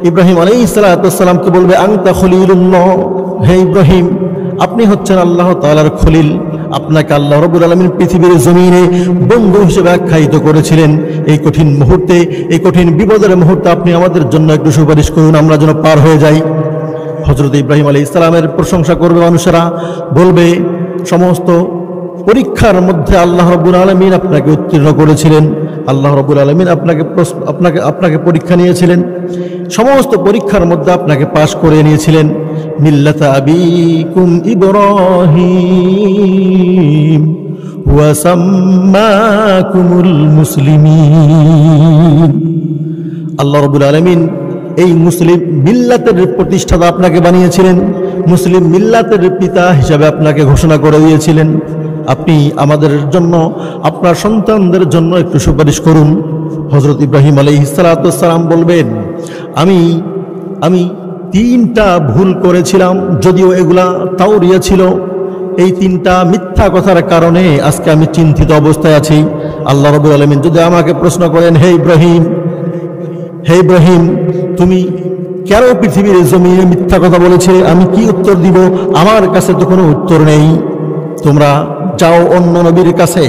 ইব্রাহিম আলাইহিস সালামকে বলবে আনতা খলিলুল্লাহ, হে ইব্রাহিম আপনি হচ্ছেন আল্লাহ তাআলার খলিল, আপনাকে আল্লাহ রাব্বুল আলামিন পৃথিবীর জমিনে বন্ধু হিসেবে আখ্যায়িত করেছিলেন। এই কঠিন মুহূর্তে, এই কঠিন বিপদের মুহূর্তে আপনি আমাদের জন্য একটু সুপারিশ করুন, আমরা যেন পার হয়ে যাই। হযরত ইব্রাহিম আলাইহিস সালামের প্রশংসা করবে মানুষেরা, বলবে সমস্ত পরীক্ষার মধ্যে আল্লাহ রাব্বুল আলামিন আপনাকে উত্তীর্ণ করেছিলেন, আল্লাহ রাব্বুল আলামিন আপনাকে পরীক্ষা নিয়েছিলেন, সমস্ত পরীক্ষার মধ্যে আপনাকে পাশ করে নিয়েছিলেন। মিল্লাতা আবিকুম ইব্রাহিম ওয়া সাম্মাকুমুল মুসলিমিন। আল্লাহ রাব্বুল আলামিন এই মুসলিম মিল্লাতের প্রতিষ্ঠাতা আপনাকে বানিয়েছিলেন, মুসলিম মিল্লাতের পিতা হিসাবে আপনাকে ঘোষণা করে দিয়েছিলেন। আপনি আমাদের জন্য, আপনার সন্তানদের জন্য একটু সুপারিশ করুন। হযরত ইব্রাহিম আলাইহিস সালাম বলবেন, আমি 3টা ভুল করেছিলাম, যদিও এগুলা তাওরিয়া ছিল। এই 3টা মিথ্যা কথার কারণে আজকে আমি চিন্তিত অবস্থায় আছি। আল্লাহ রাব্বুল আলামিন যদি আমাকে প্রশ্ন করেন, হে ইব্রাহিম তুমি কেন পৃথিবীর জমিনে মিথ্যা কথা বলেছিলে, আমি কি উত্তর দিব? আমার কাছে তো কোনো উত্তর নেই, তোমরা যাও অন্য নবীর কাছে।